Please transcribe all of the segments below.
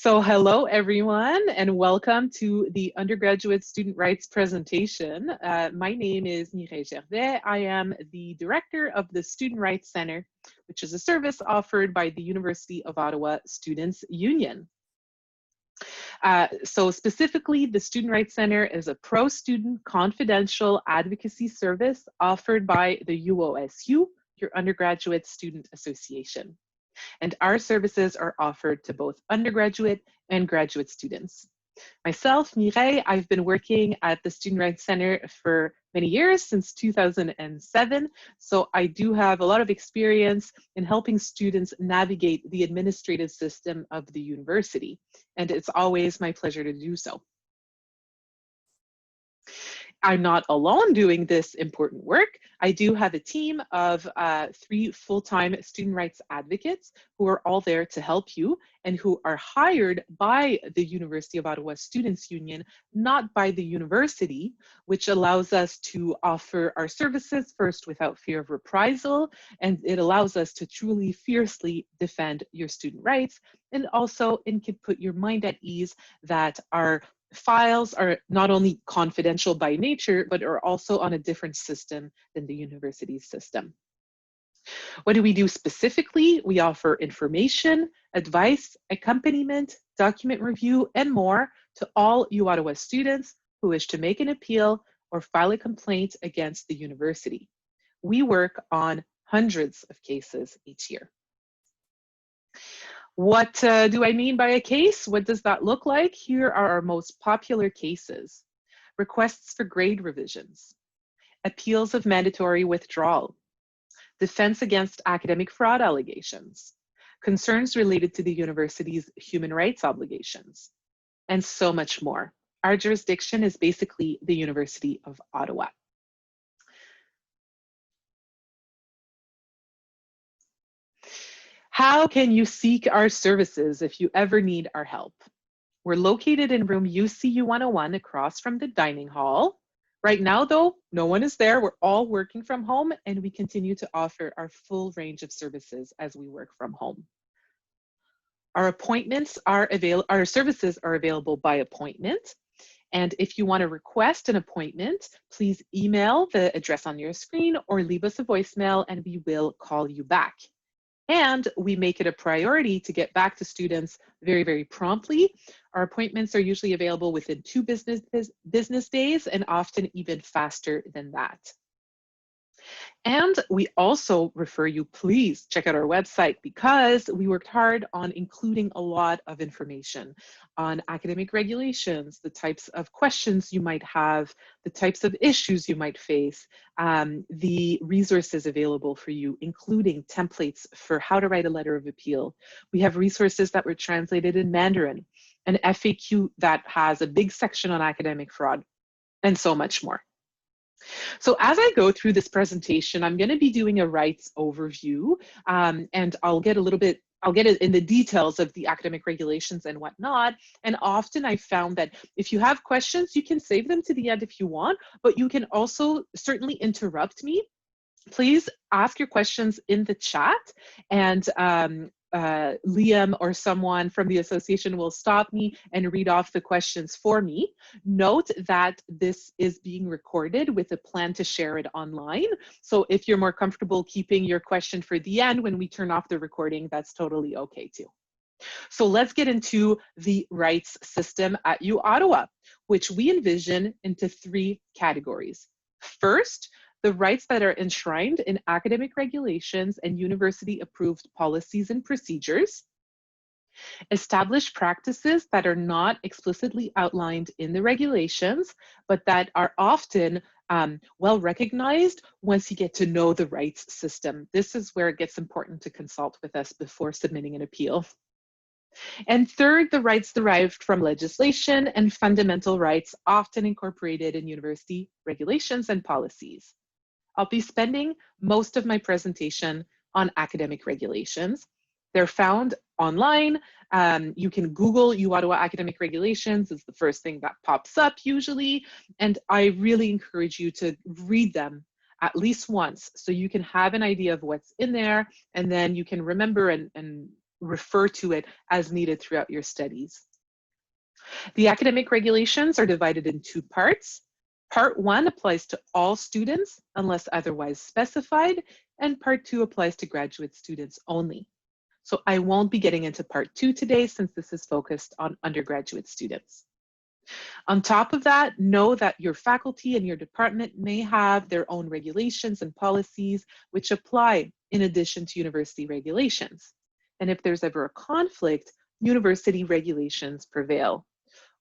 Hello everyone, and welcome to the undergraduate student rights presentation. My name is Mireille Gervais. I am the director of the Student Rights Center, which is a service offered by the University of Ottawa Students' Union. Specifically, the Student Rights Center is a pro-student confidential advocacy service offered by the UOSU, your Undergraduate Student Association. And our services are offered to both undergraduate and graduate students. Myself, Mireille, I've been working at the Student Rights Center for many years, since 2007. So I do have a lot of experience in helping students navigate the administrative system of the university. And it's always my pleasure to do so. I'm not alone doing this important work. I do have a team of 3 full-time student rights advocates who are all there to help you and who are hired by the University of Ottawa Students' Union, not by the university, which allows us to offer our services first without fear of reprisal, and it allows us to truly fiercely defend your student rights, and also it can put your mind at ease that our files are not only confidential by nature, but are also on a different system than the university's system. What do we do specifically? We offer information, advice, accompaniment, document review, and more to all uOttawa students who wish to make an appeal or file a complaint against the university. We work on hundreds of cases each year. What do I mean by a case? What does that look like? Here are our most popular cases: requests for grade revisions, appeals of mandatory withdrawal, defense against academic fraud allegations, concerns related to the university's human rights obligations, and so much more. Our jurisdiction is basically the University of Ottawa. How can you seek our services if you ever need our help? We're located in room uOttawa across from the dining hall. Right now, though, no one is there. We're all working from home, and we continue to offer our full range of services as we work from home. Our services are available by appointment. And if you want to request an appointment, please email the address on your screen or leave us a voicemail and we will call you back. And we make it a priority to get back to students very, very promptly. Our appointments are usually available within 2 business days, and often even faster than that. And we also refer you, please check out our website, because we worked hard on including a lot of information on academic regulations, the types of questions you might have, the types of issues you might face, the resources available for you, including templates for how to write a letter of appeal. We have resources that were translated in Mandarin, an FAQ that has a big section on academic fraud, and so much more. So as I go through this presentation, I'm going to be doing a rights overview, and I'll get it in the details of the academic regulations and whatnot. And often I found that if you have questions, you can save them to the end if you want, but you can also certainly interrupt me. Please ask your questions in the chat, and Liam or someone from the association will stop me and read off the questions for me. Note that this is being recorded with a plan to share it online. So if you're more comfortable keeping your question for the end when we turn off the recording, that's totally okay too. So let's get into the rights system at uOttawa, which we envision into 3 categories. First, the rights that are enshrined in academic regulations and university-approved policies and procedures. Established practices that are not explicitly outlined in the regulations, but that are often well recognized once you get to know the rights system. This is where it gets important to consult with us before submitting an appeal. And third, the rights derived from legislation and fundamental rights often incorporated in university regulations and policies. I'll be spending most of my presentation on academic regulations. They're found online. You can Google uOttawa academic regulations. It's the first thing that pops up usually. And I really encourage you to read them at least once so you can have an idea of what's in there, and then you can remember and refer to it as needed throughout your studies. The academic regulations are divided in two parts. Part 1 applies to all students unless otherwise specified, and Part 2 applies to graduate students only. So I won't be getting into Part 2 today since this is focused on undergraduate students. On top of that, know that your faculty and your department may have their own regulations and policies which apply in addition to university regulations. And if there's ever a conflict, university regulations prevail.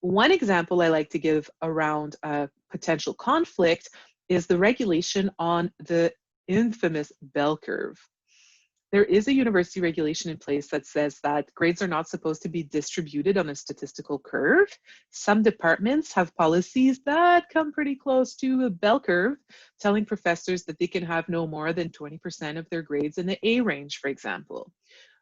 One example I like to give around a potential conflict is the regulation on the infamous bell curve. There is a university regulation in place that says that grades are not supposed to be distributed on a statistical curve. Some departments have policies that come pretty close to a bell curve, telling professors that they can have no more than 20% of their grades in the A range, for example.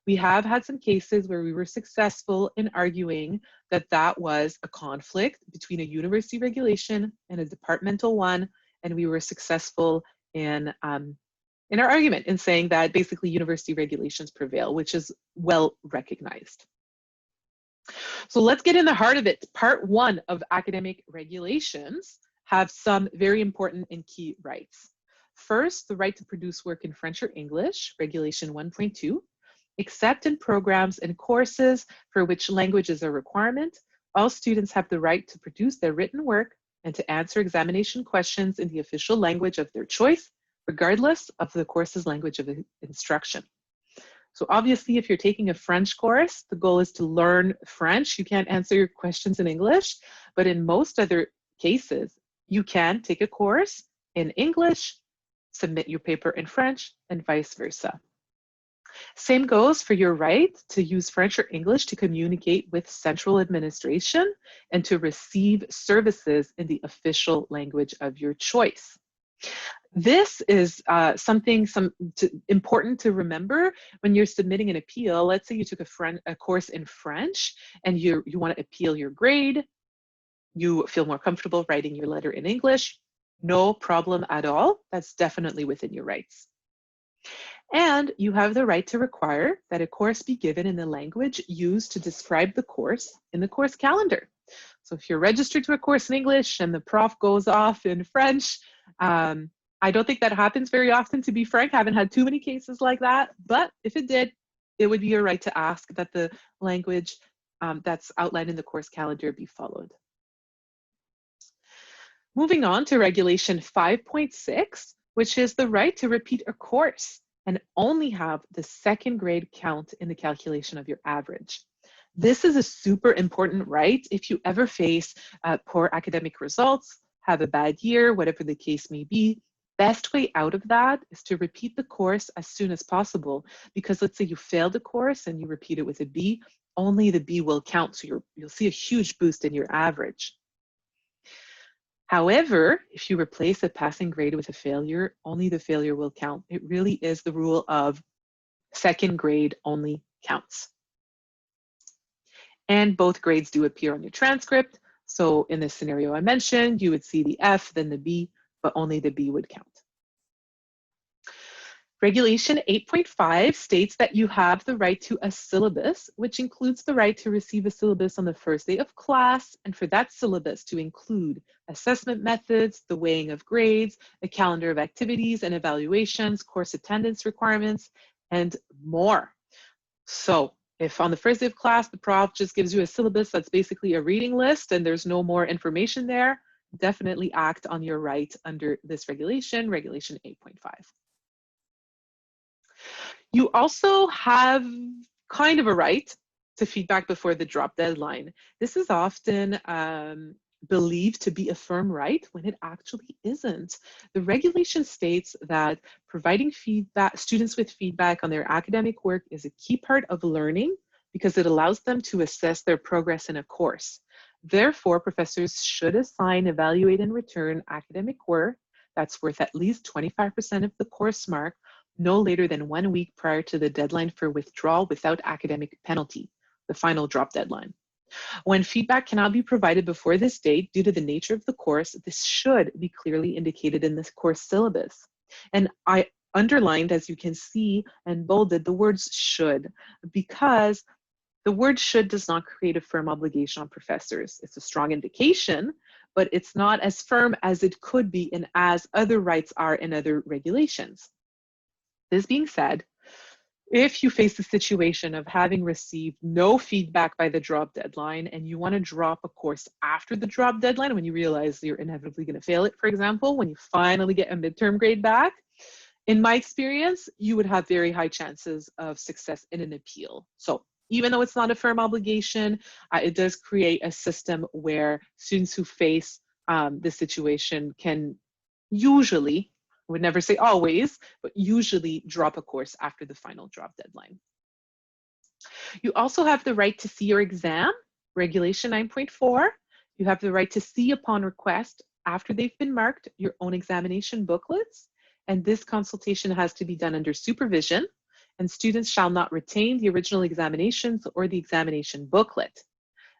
We have had some cases where we were successful in arguing that that was a conflict between a university regulation and a departmental one, and we were successful in our argument in saying that basically university regulations prevail, which is well recognized. So let's get in the heart of it. Part 1 of academic regulations have some very important and key rights. First, the right to produce work in French or English, Regulation 1.2, except in programs and courses for which language is a requirement. All students have the right to produce their written work and to answer examination questions in the official language of their choice, regardless of the course's language of instruction. So obviously, if you're taking a French course, the goal is to learn French. You can't answer your questions in English, but in most other cases, you can take a course in English, submit your paper in French, and vice versa. Same goes for your right to use French or English to communicate with central administration and to receive services in the official language of your choice. This is something important to remember when you're submitting an appeal. Let's say you took a course in French and you want to appeal your grade. You feel more comfortable writing your letter in English. No problem at all. That's definitely within your rights. And you have the right to require that a course be given in the language used to describe the course in the course calendar. So if you're registered to a course in English and the prof goes off in French, I don't think that happens very often, to be frank. I haven't had too many cases like that, but if it did, it would be your right to ask that the language that's outlined in the course calendar be followed. Moving on to Regulation 5.6, which is the right to repeat a course and only have the second grade count in the calculation of your average. This is a super important right if you ever face poor academic results, have a bad year, whatever the case may be. Best way out of that is to repeat the course as soon as possible, because let's say you failed a course and you repeat it with a B, only the B will count, so you'll see a huge boost in your average. However, if you replace a passing grade with a failure, only the failure will count. It really is the rule of second grade only counts. And both grades do appear on your transcript. So in this scenario I mentioned, you would see the F, then the B, but only the B would count. Regulation 8.5 states that you have the right to a syllabus, which includes the right to receive a syllabus on the first day of class, and for that syllabus to include assessment methods, the weighing of grades, a calendar of activities and evaluations, course attendance requirements, and more. So if on the first day of class, the prof just gives you a syllabus that's basically a reading list and there's no more information there, definitely act on your right under this regulation, Regulation 8.5. You also have kind of a right to feedback before the drop deadline. This is often believed to be a firm right when it actually isn't. The regulation states that providing feedback, students with feedback on their academic work is a key part of learning because it allows them to assess their progress in a course. Therefore, professors should assign, evaluate, and return academic work that's worth at least 25% of the course mark no later than 1 week prior to the deadline for withdrawal without academic penalty, the final drop deadline. When feedback cannot be provided before this date due to the nature of the course, this should be clearly indicated in this course syllabus. And I underlined, as you can see, and bolded the words should, because the word should does not create a firm obligation on professors. It's a strong indication, but it's not as firm as it could be and as other rights are in other regulations. This being said, if you face the situation of having received no feedback by the drop deadline and you want to drop a course after the drop deadline, when you realize you're inevitably going to fail it, for example, when you finally get a midterm grade back, in my experience, you would have very high chances of success in an appeal. So even though it's not a firm obligation, it does create a system where students who face this situation can usually, I would never say always, but usually drop a course after the final drop deadline. You also have the right to see your exam, Regulation 9.4. You have the right to see upon request, after they've been marked, your own examination booklets. And this consultation has to be done under supervision, and students shall not retain the original examinations or the examination booklet.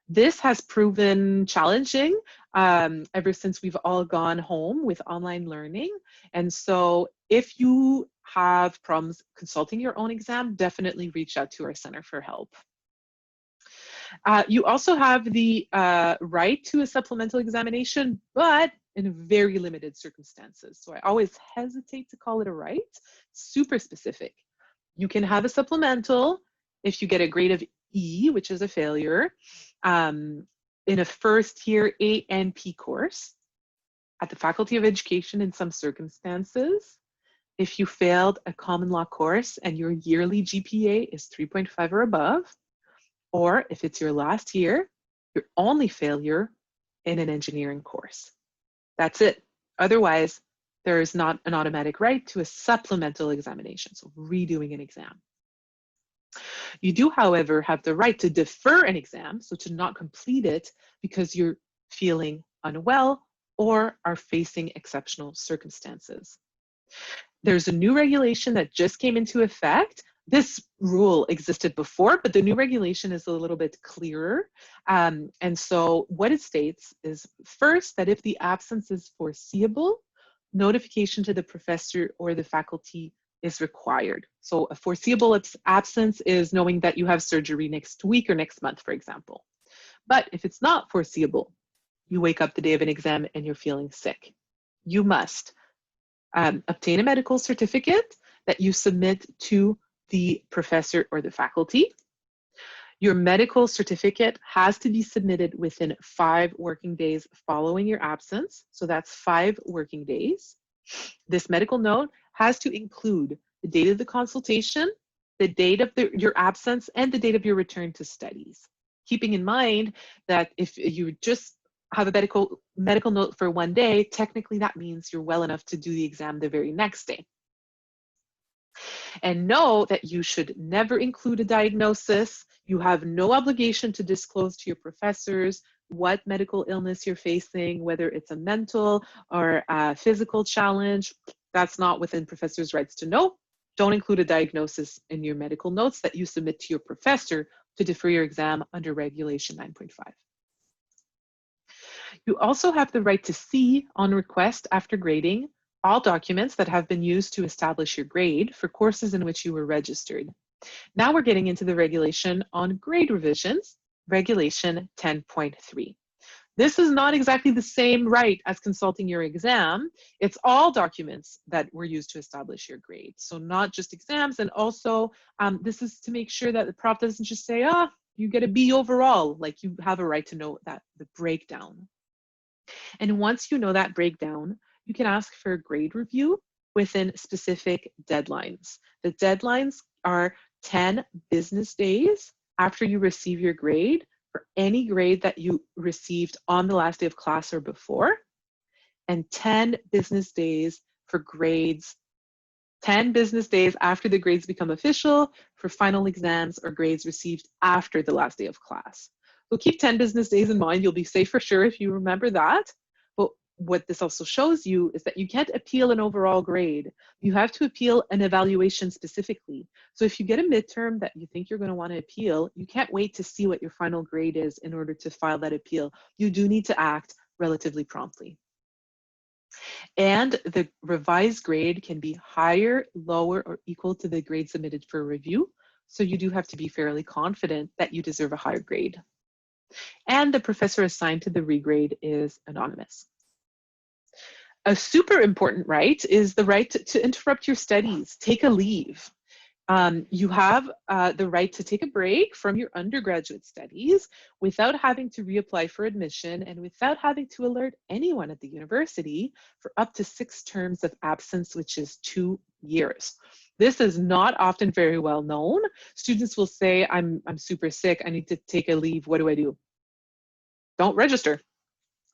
This has proven challenging ever since we've all gone home with online learning. And so if you have problems consulting your own exam, definitely reach out to our Center for Help. You also have the right to a supplemental examination, but in very limited circumstances. So I always hesitate to call it a right, super specific. You can have a supplemental if you get a grade of E, which is a failure, in a first year A&P course at the Faculty of Education in some circumstances. If you failed a common law course and your yearly GPA is 3.5 or above, or if it's your last year, your only failure in an engineering course. That's it. Otherwise, there is not an automatic right to a supplemental examination, so redoing an exam. You do, however, have the right to defer an exam, so to not complete it because you're feeling unwell or are facing exceptional circumstances. There's a new regulation that just came into effect. This rule existed before, but the new regulation is a little bit clearer. And so what it states is, first, that if the absence is foreseeable, notification to the professor or the faculty is required. So a foreseeable absence is knowing that you have surgery next week or next month, for example. But if it's not foreseeable, you wake up the day of an exam and you're feeling sick, you must obtain a medical certificate that you submit to the professor or the faculty. Your medical certificate has to be submitted within 5 working days following your absence. So that's 5 working days. This medical note has to include the date of the consultation, the date of your absence, and the date of your return to studies. Keeping in mind that if you just have a medical note for 1 day, technically that means you're well enough to do the exam the very next day. And know that you should never include a diagnosis. You have no obligation to disclose to your professors what medical illness you're facing, whether it's a mental or a physical challenge. That's not within professors' rights to know. Don't include a diagnosis in your medical notes that you submit to your professor to defer your exam under Regulation 9.5. You also have the right to see, on request after grading, all documents that have been used to establish your grade for courses in which you were registered. Now we're getting into the regulation on grade revisions, Regulation 10.3. This is not exactly the same right as consulting your exam. It's all documents that were used to establish your grade. So not just exams, and also this is to make sure that the prof doesn't just say, you get a B overall. Like, you have a right to know that, the breakdown. And once you know that breakdown, you can ask for a grade review within specific deadlines. The deadlines are 10 business days after you receive your grade for any grade that you received on the last day of class or before, and 10 business days for grades, 10 business days after the grades become official for final exams or grades received after the last day of class. So keep 10 business days in mind. You'll be safe for sure if you remember that. But what this also shows you is that you can't appeal an overall grade. You have to appeal an evaluation specifically. So if you get a midterm that you think you're going to want to appeal, you can't wait to see what your final grade is in order to file that appeal. You do need to act relatively promptly. And the revised grade can be higher, lower, or equal to the grade submitted for review. So you do have to be fairly confident that you deserve a higher grade. And the professor assigned to the regrade is anonymous. A super important right is the right to interrupt your studies, take a leave. You have the right to take a break from your undergraduate studies without having to reapply for admission and without having to alert anyone at the university for up to 6 terms of absence, which is 2 years. This is not often very well known. Students will say, I'm super sick, I need to take a leave, what do I do? Don't register,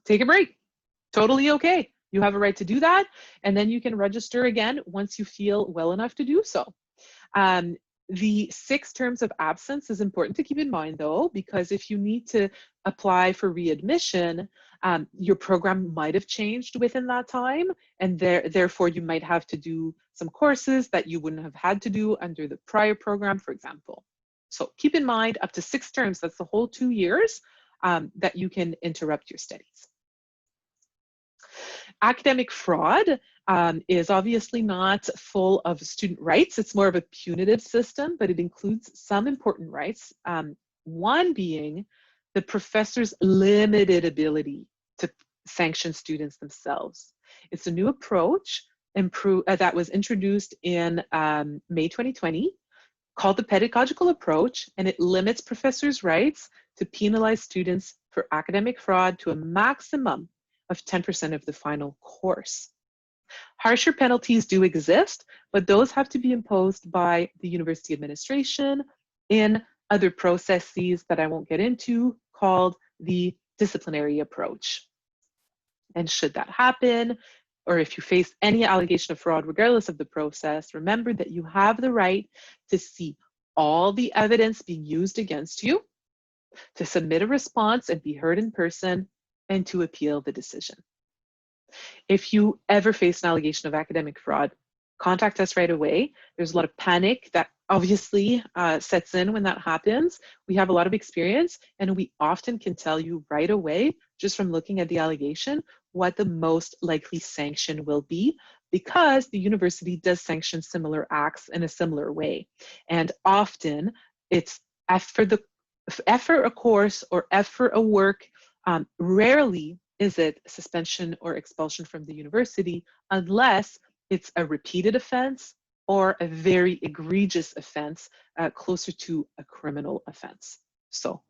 take a break, totally okay. You have a right to do that, and then you can register again once you feel well enough to do so. The 6 terms of absence is important to keep in mind though, because if you need to apply for readmission, your program might have changed within that time, and therefore you might have to do some courses that you wouldn't have had to do under the prior program, for example. So keep in mind up to 6 terms, that's the whole 2 years that you can interrupt your studies. Academic fraud is obviously not full of student rights. It's more of a punitive system, but it includes some important rights. One being the professor's limited ability to sanction students themselves. It's a new approach that was introduced in May 2020 called the pedagogical approach, and it limits professors' rights to penalize students for academic fraud to a maximum of 10% of the final course. Harsher penalties do exist, but those have to be imposed by the university administration in other processes that I won't get into, called the disciplinary approach. And should that happen, or if you face any allegation of fraud, regardless of the process, remember that you have the right to see all the evidence being used against you, to submit a response and be heard in person, and to appeal the decision. If you ever face an allegation of academic fraud, contact us right away. There's a lot of panic that obviously sets in when that happens. We have a lot of experience, and we often can tell you right away, just from looking at the allegation, what the most likely sanction will be, because the university does sanction similar acts in a similar way. And often it's F for a course or F for a work. Rarely is it suspension or expulsion from the university unless it's a repeated offense or a very egregious offense closer to a criminal offense. So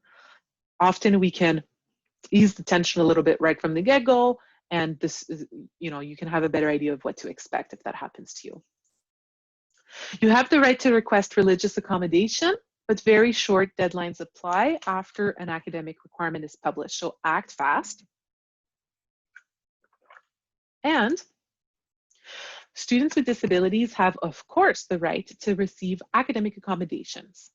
often we can ease the tension a little bit right from the get-go, and this is, you can have a better idea of what to expect if that happens to you. You have the right to request religious accommodation, but very short deadlines apply after an academic requirement is published, so act fast. And students with disabilities have, of course, the right to receive academic accommodations.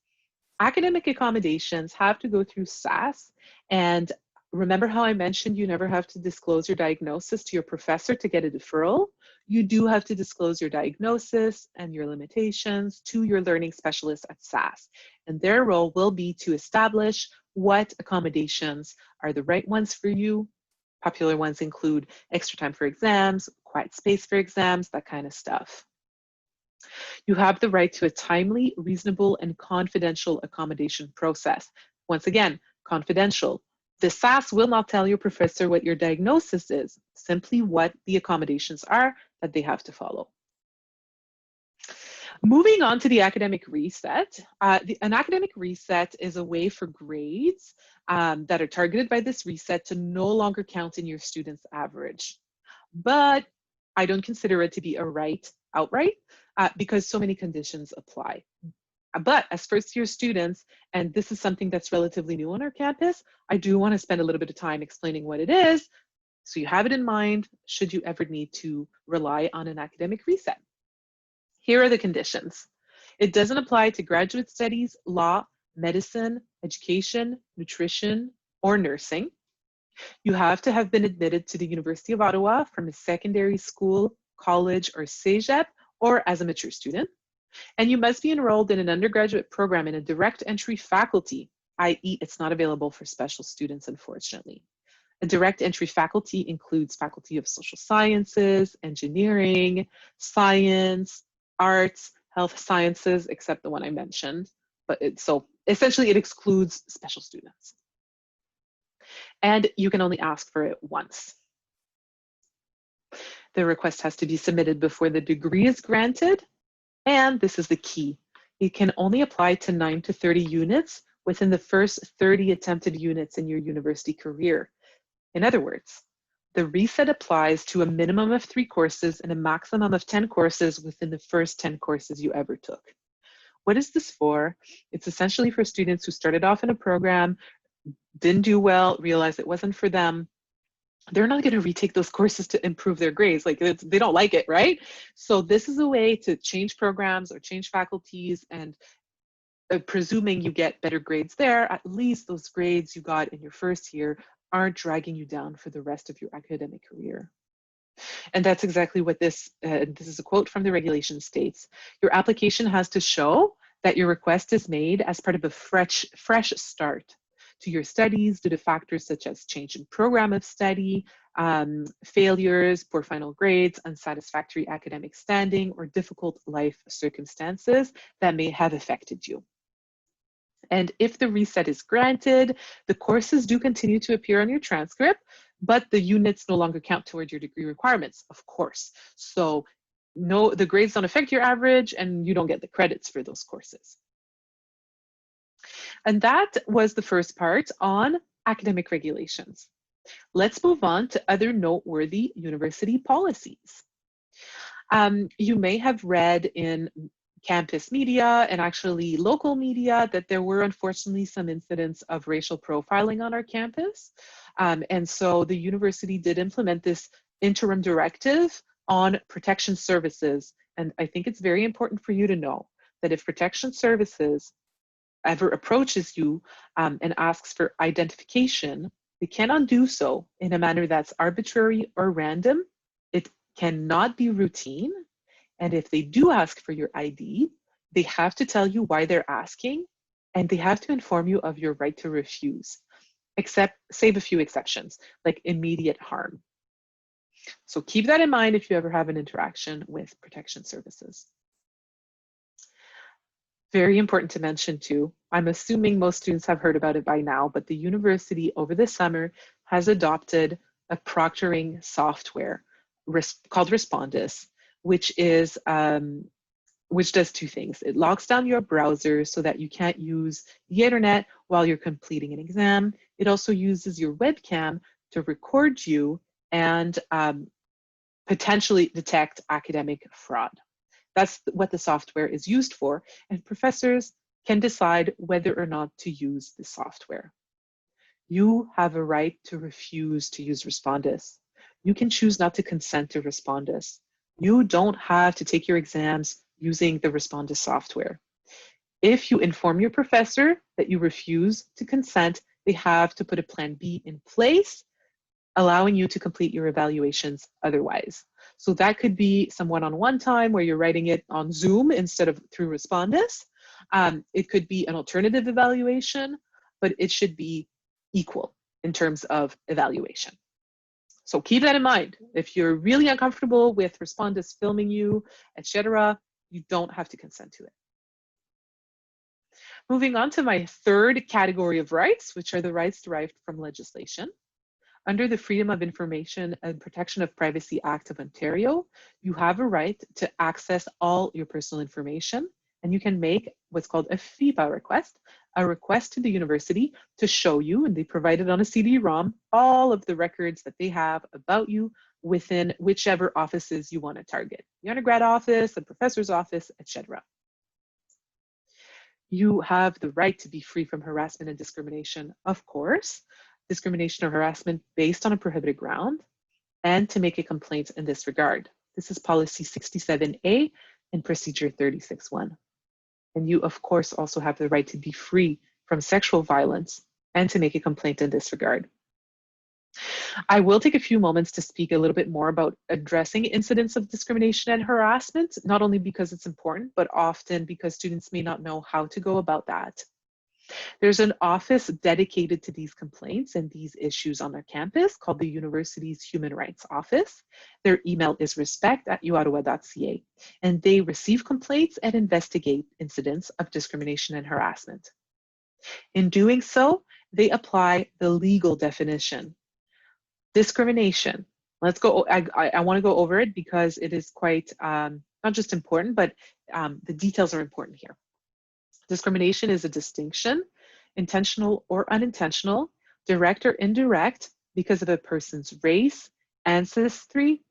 Academic accommodations have to go through SAS, and remember how I mentioned you never have to disclose your diagnosis to your professor to get a deferral? You do have to disclose your diagnosis and your limitations to your learning specialist at SAS. And their role will be to establish what accommodations are the right ones for you. Popular ones include extra time for exams, quiet space for exams, that kind of stuff. You have the right to a timely, reasonable, and confidential accommodation process. Once again, confidential. The SAS will not tell your professor what your diagnosis is, simply what the accommodations are that they have to follow. Moving on to the academic reset. An academic reset is a way for grades that are targeted by this reset to no longer count in your student's average. But I don't consider it to be a right outright because so many conditions apply. But as first-year students, and this is something that's relatively new on our campus, I do want to spend a little bit of time explaining what it is, so you have it in mind should you ever need to rely on an academic reset. Here are the conditions. It doesn't apply to graduate studies, law, medicine, education, nutrition, or nursing. You have to have been admitted to the University of Ottawa from a secondary school, college, or cégep, or as a mature student. And you must be enrolled in an undergraduate program in a direct entry faculty, i.e. it's not available for special students, unfortunately. A direct entry faculty includes faculty of social sciences, engineering, science, arts, health sciences, except the one I mentioned. So essentially it excludes special students. And you can only ask for it once. The request has to be submitted before the degree is granted. And this is the key. It can only apply to 9 to 30 units within the first 30 attempted units in your university career. In other words, the reset applies to a minimum of 3 courses and a maximum of 10 courses within the first 10 courses you ever took. What is this for? It's essentially for students who started off in a program, didn't do well, realized it wasn't for them. They're not going to retake those courses to improve their grades. Like they don't like it, right? So this is a way to change programs or change faculties, and presuming you get better grades there, at least those grades you got in your first year aren't dragging you down for the rest of your academic career. And that's exactly what this is a quote from the regulation states. Your application has to show that your request is made as part of a fresh start to your studies due to factors such as change in program of study, failures, poor final grades, unsatisfactory academic standing, or difficult life circumstances that may have affected you. And if the reset is granted, the courses do continue to appear on your transcript, but the units no longer count toward your degree requirements, of course. So no, the grades don't affect your average and you don't get the credits for those courses. And that was the first part on academic regulations. Let's move on to other noteworthy university policies. You may have read in campus media and actually local media that there were unfortunately some incidents of racial profiling on our campus. And so the university did implement this interim directive on protection services. And I think it's very important for you to know that if protection services ever approaches you and asks for identification, they cannot do so in a manner that's arbitrary or random. It cannot be routine. And if they do ask for your ID, they have to tell you why they're asking, and they have to inform you of your right to refuse, except save a few exceptions, like immediate harm. So keep that in mind if you ever have an interaction with protection services. Very important to mention too, I'm assuming most students have heard about it by now, but the university over the summer has adopted a proctoring software called Respondus, which does 2 things. It locks down your browser so that you can't use the internet while you're completing an exam. It also uses your webcam to record you and potentially detect academic fraud. That's what the software is used for, and professors can decide whether or not to use the software. You have a right to refuse to use Respondus. You can choose not to consent to Respondus. You don't have to take your exams using the Respondus software. If you inform your professor that you refuse to consent, they have to put a plan B in place, allowing you to complete your evaluations otherwise. So that could be some one-on-one time where you're writing it on Zoom instead of through Respondus. It could be an alternative evaluation, but it should be equal in terms of evaluation. So keep that in mind. If you're really uncomfortable with Respondus filming you, etc., you don't have to consent to it. Moving on to my third category of rights, which are the rights derived from legislation. Under the Freedom of Information and Protection of Privacy Act of Ontario, you have a right to access all your personal information, and you can make what's called a FIPA request, a request to the university to show you, and they provide it on a CD-ROM, all of the records that they have about you within whichever offices you want to target, the undergrad office, the professor's office, etc. You have the right to be free from harassment and discrimination, of course, discrimination or harassment based on a prohibited ground, and to make a complaint in this regard. This is policy 67A and procedure 36.1. And you, of course, also have the right to be free from sexual violence and to make a complaint in this regard. I will take a few moments to speak a little bit more about addressing incidents of discrimination and harassment, not only because it's important, but often because students may not know how to go about that. There's an office dedicated to these complaints and these issues on our campus called the university's Human Rights Office. Their email is respect@uottawa.ca, and they receive complaints and investigate incidents of discrimination and harassment. In doing so, they apply the legal definition. Discrimination. Let's go. I want to go over it because it is quite not just important, but the details are important here. Discrimination is a distinction, intentional or unintentional, direct or indirect, because of a person's race, ancestry,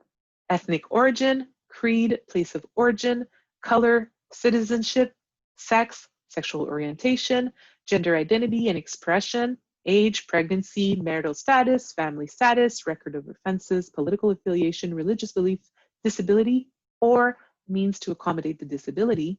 ethnic origin, creed, place of origin, color, citizenship, sex, sexual orientation, gender identity and expression, age, pregnancy, marital status, family status, record of offenses, political affiliation, religious belief, disability, or means to accommodate the disability,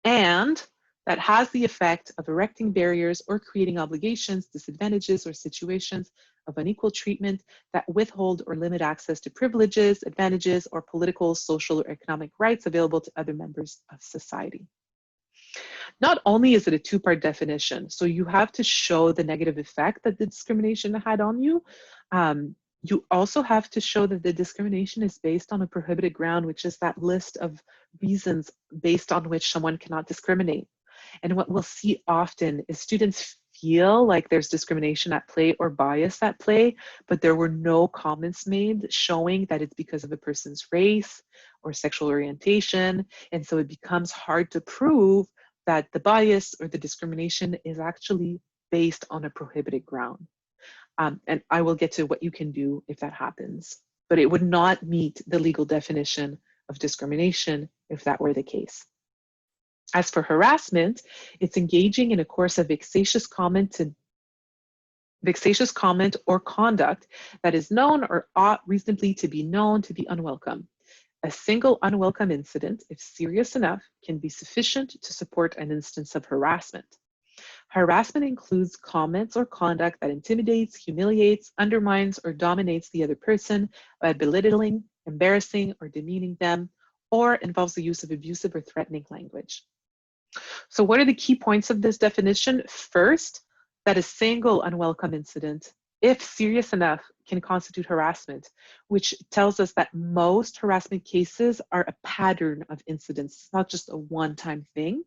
and that has the effect of erecting barriers or creating obligations, disadvantages, or situations of unequal treatment that withhold or limit access to privileges, advantages, or political, social, or economic rights available to other members of society. Not only is it a two-part definition, so you have to show the negative effect that the discrimination had on you, you also have to show that the discrimination is based on a prohibited ground, which is that list of reasons based on which someone cannot discriminate. And what we'll see often is students feel like there's discrimination at play or bias at play, but there were no comments made showing that it's because of a person's race or sexual orientation. And so it becomes hard to prove that the bias or the discrimination is actually based on a prohibited ground. And I will get to what you can do if that happens, but it would not meet the legal definition of discrimination if that were the case. As for harassment, it's engaging in a course of vexatious comment or conduct that is known or ought reasonably to be known to be unwelcome. A single unwelcome incident, if serious enough, can be sufficient to support an instance of harassment. Harassment includes comments or conduct that intimidates, humiliates, undermines, or dominates the other person by belittling, embarrassing, or demeaning them, or involves the use of abusive or threatening language. So what are the key points of this definition? First, that a single unwelcome incident, if serious enough, can constitute harassment, which tells us that most harassment cases are a pattern of incidents, not just a one-time thing.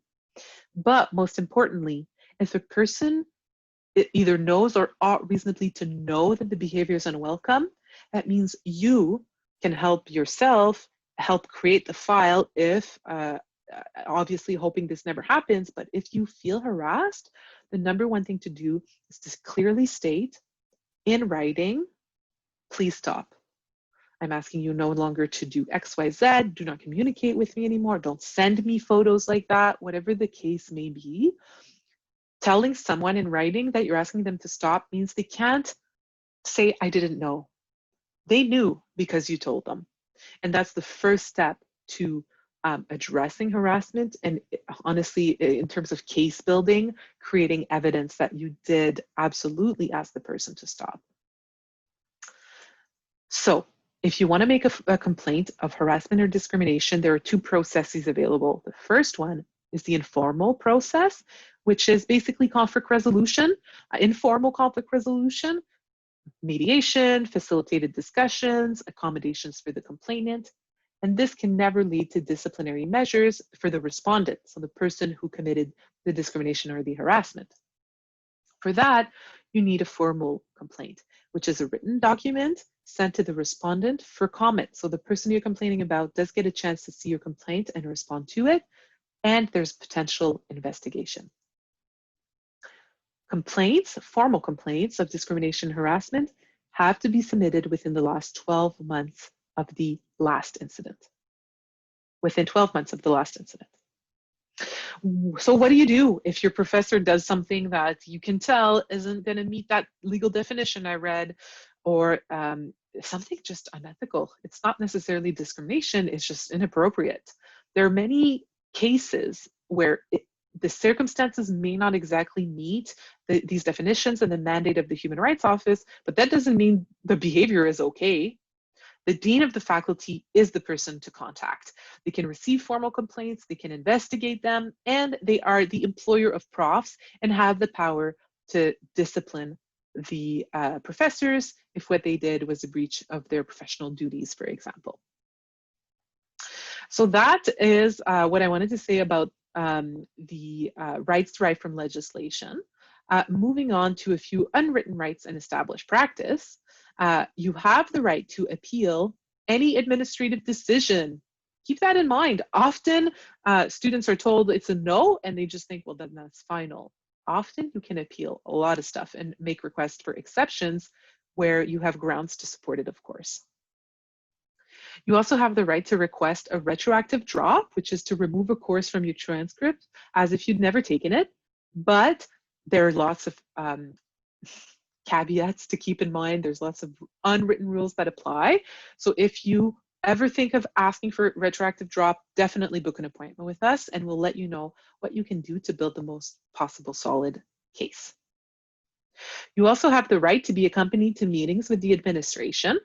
But most importantly, if a person either knows or ought reasonably to know that the behavior is unwelcome, that means you can help yourself help create the file if, obviously hoping this never happens, but if you feel harassed, the number one thing to do is to clearly state in writing, please stop. I'm asking you no longer to do X, Y, Z, do not communicate with me anymore, don't send me photos like that, whatever the case may be. Telling someone in writing that you're asking them to stop means they can't say, I didn't know. They knew because you told them. And that's the first step to addressing harassment, and honestly, in terms of case building, creating evidence that you did absolutely ask the person to stop. So if you want to make a complaint of harassment or discrimination, there are two processes available. The first one is the informal process, which is basically conflict resolution, informal conflict resolution, mediation, facilitated discussions, accommodations for the complainant. And this can never lead to disciplinary measures for the respondent, so the person who committed the discrimination or the harassment. For that, you need a formal complaint, which is a written document sent to the respondent for comment. So the person you're complaining about does get a chance to see your complaint and respond to it, and there's potential investigation. Complaints, formal complaints of discrimination and harassment have to be submitted within the last 12 months of the last incident, within 12 months of the last incident. So what do you do if your professor does something that you can tell isn't going to meet that legal definition I read, or something just unethical? It's not necessarily discrimination, it's just inappropriate. There are many cases where the circumstances may not exactly meet these definitions and the mandate of the Human Rights Office, but that doesn't mean the behavior is okay. The dean of the faculty is the person to contact. They can receive formal complaints, they can investigate them, and they are the employer of profs and have the power to discipline the professors if what they did was a breach of their professional duties, for example. So that is what I wanted to say about the rights derived from legislation. Moving on to a few unwritten rights and established practice, you have the right to appeal any administrative decision. Keep that in mind. Often students are told it's a no and they just think, well, then that's final. Often you can appeal a lot of stuff and make requests for exceptions where you have grounds to support it, of course. You also have the right to request a retroactive drop, which is to remove a course from your transcript as if you'd never taken it. But there are lots of caveats to keep in mind. There's lots of unwritten rules that apply. So if you ever think of asking for retroactive drop, definitely book an appointment with us and we'll let you know what you can do to build the most possible solid case. You also have the right to be accompanied to meetings with the administration.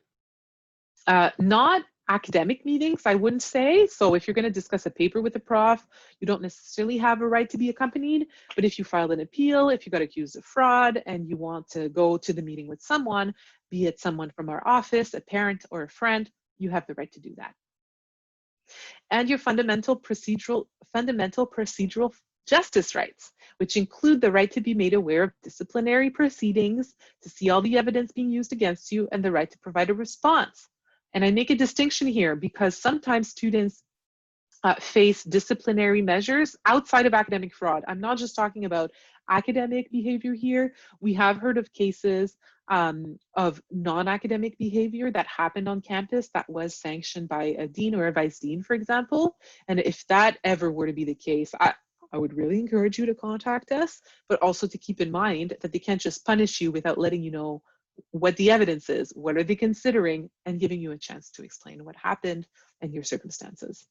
Not academic meetings, I wouldn't say. So if you're going to discuss a paper with a prof, you don't necessarily have a right to be accompanied. But if you filed an appeal, if you got accused of fraud and you want to go to the meeting with someone, be it someone from our office, a parent or a friend, you have the right to do that. And your fundamental procedural justice rights, which include the right to be made aware of disciplinary proceedings, to see all the evidence being used against you, and the right to provide a response. And I make a distinction here because sometimes students face disciplinary measures outside of academic fraud. I'm not just talking about academic behavior here. We have heard of cases of non-academic behavior that happened on campus that was sanctioned by a dean or a vice dean, for example. And if that ever were to be the case, I would really encourage you to contact us, but also to keep in mind that they can't just punish you without letting you know what the evidence is, what are they considering, and giving you a chance to explain what happened and your circumstances.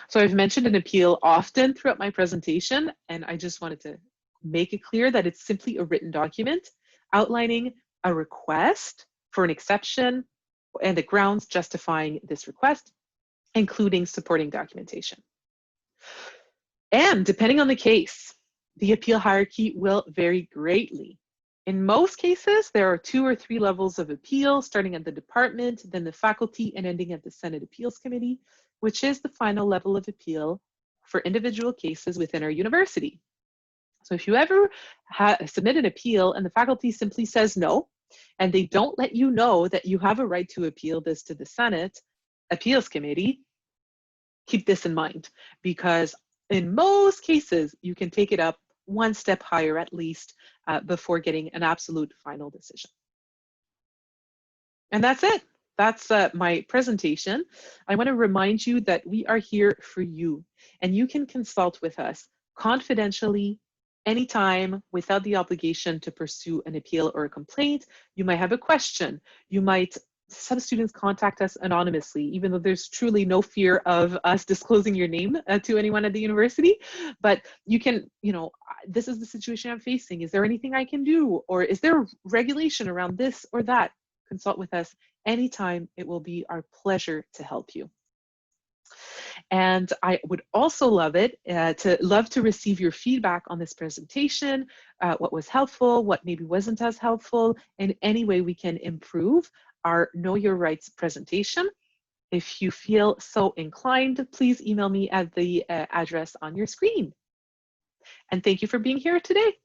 So I've mentioned an appeal often throughout my presentation, and I just wanted to make it clear that it's simply a written document outlining a request for an exception and the grounds justifying this request, including supporting documentation. And depending on the case, the appeal hierarchy will vary greatly. In most cases, there are 2 or 3 levels of appeal, starting at the department, then the faculty, and ending at the Senate Appeals Committee, which is the final level of appeal for individual cases within our university. So if you ever submit an appeal and the faculty simply says no, and they don't let you know that you have a right to appeal this to the Senate Appeals Committee, keep this in mind, because in most cases, you can take it up one step higher at least before getting an absolute final decision. And that's it. That's my presentation. I want to remind you that we are here for you, and you can consult with us confidentially anytime without the obligation to pursue an appeal or a complaint. You might have a question. Some students contact us anonymously, even though there's truly no fear of us disclosing your name to anyone at the university. But you can, this is the situation I'm facing. Is there anything I can do? Or is there regulation around this or that? Consult with us anytime. It will be our pleasure to help you. And I would also love to receive your feedback on this presentation, what was helpful, what maybe wasn't as helpful, and any way we can improve our Know Your Rights presentation. If you feel so inclined, please email me at the address on your screen. And thank you for being here today.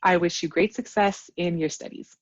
I wish you great success in your studies.